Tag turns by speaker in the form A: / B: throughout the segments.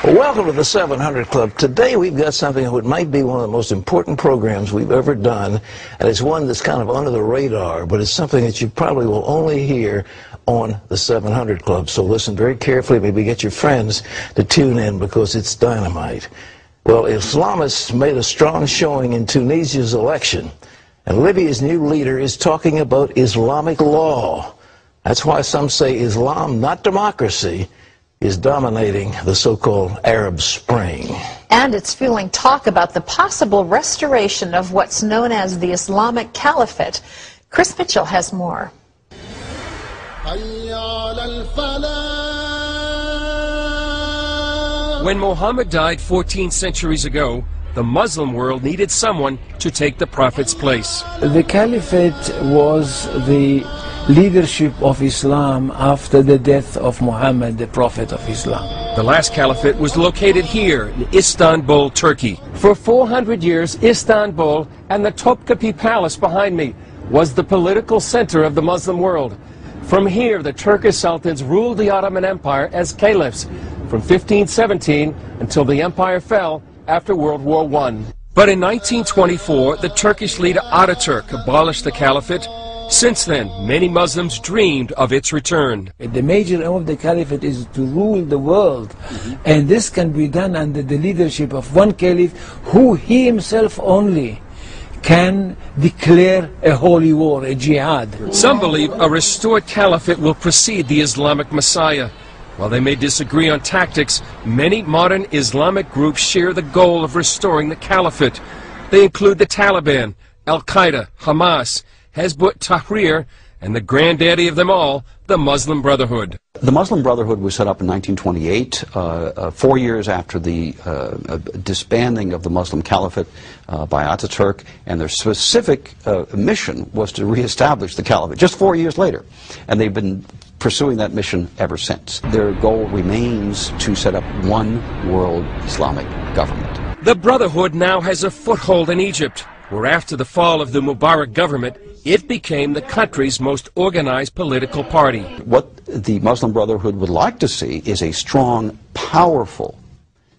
A: Welcome to the 700 Club. Today we've got something that might be one of the most important programs we've ever done, and it's one that's kind of under the radar, but it's something that you probably will only hear on the 700 Club. So listen very carefully, maybe get your friends to tune in because it's dynamite. Well, Islamists made a strong showing in Tunisia's election, and Libya's new leader is talking about Islamic law. That's why some say Islam, not democracy, is dominating the so-called Arab Spring.
B: And it's fueling talk about the possible restoration of what's known as the Islamic Caliphate. Chris Mitchell has more.
C: When Muhammad died 14 centuries ago, the Muslim world needed someone to take the Prophet's place.
D: The Caliphate was the leadership of Islam after the death of Muhammad, the Prophet of Islam.
C: The last caliphate was located here in Istanbul, Turkey. For 400 years, Istanbul and the Topkapi Palace behind me was the political center of the Muslim world. From here, the Turkish sultans ruled the Ottoman Empire as caliphs from 1517 until the empire fell after World War I. But in 1924, the Turkish leader Ataturk abolished the caliphate. Since then, many Muslims dreamed of its return.
D: The major aim of the Caliphate is to rule the world, and this can be done under the leadership of one caliph who he himself only can declare a holy war, a jihad.
C: Some believe a restored caliphate will precede the Islamic Messiah. While they may disagree on tactics, many modern Islamic groups share the goal of restoring the caliphate. They include the Taliban, Al-Qaeda, Hamas, Hezbollah Tahrir, and the granddaddy of them all, the Muslim Brotherhood.
E: The Muslim Brotherhood was set up in 1928, 4 years after the disbanding of the Muslim Caliphate by Ataturk, and their specific mission was to reestablish the Caliphate, just 4 years later. And they've been pursuing that mission ever since. Their goal remains to set up one world Islamic government.
C: The Brotherhood now has a foothold in Egypt, where after the fall of the Mubarak government, it became the country's most organized political party.
E: What the Muslim Brotherhood would like to see is a strong, powerful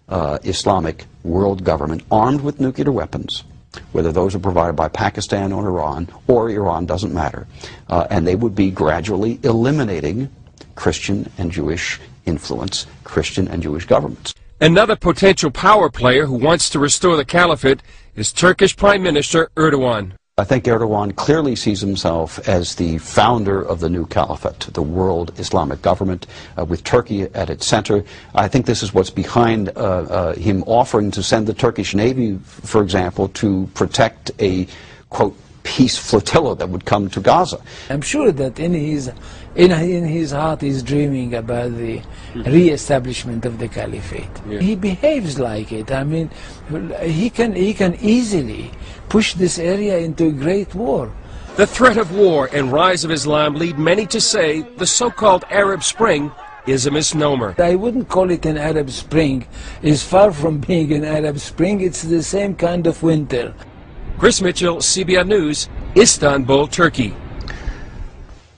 E: Islamic world government armed with nuclear weapons, whether those are provided by Pakistan or Iran, doesn't matter. And they would be gradually eliminating Christian and Jewish influence, Christian and Jewish governments.
C: Another potential power player who wants to restore the caliphate is Turkish Prime Minister Erdogan.
E: I think Erdogan clearly sees himself as the founder of the new caliphate, the world Islamic government, with Turkey at its center. I think this is what's behind him offering to send the Turkish Navy, for example, to protect a, quote, peace flotilla that would come to Gaza.
D: I'm sure that in his heart he's dreaming about the re-establishment of the caliphate. Yeah. He behaves like it. I mean, he can easily push this area into a great war.
C: The threat of war and rise of Islam lead many to say the so-called Arab Spring is a misnomer.
D: I wouldn't call it an Arab Spring. It's far from being an Arab Spring. It's the same kind of winter.
C: Chris Mitchell, CBN News, Istanbul, Turkey.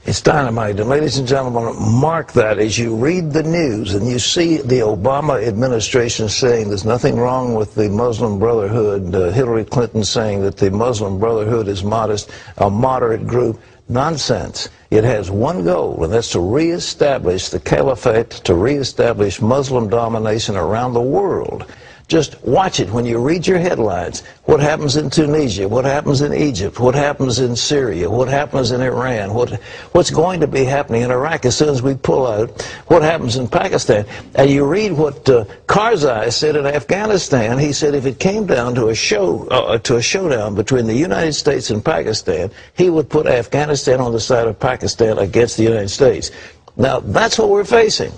A: It's dynamite, and ladies and gentlemen, mark that as you read the news and you see the Obama administration saying there's nothing wrong with the Muslim Brotherhood, Hillary Clinton saying that the Muslim Brotherhood is a moderate group. Nonsense. It has one goal, and that's to reestablish the caliphate, to reestablish Muslim domination around the world. Just watch it when you read your headlines. What happens in Tunisia? What happens in Egypt? What happens in Syria? What happens in Iran? What's going to be happening in Iraq as soon as we pull out? What happens in Pakistan? And you read what Karzai said in Afghanistan. He said if it came down to a showdown between the United States and Pakistan, he would put Afghanistan on the side of Pakistan against the United States. Now, that's what we're facing.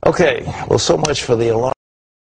A: Okay, well, so much for the alarm.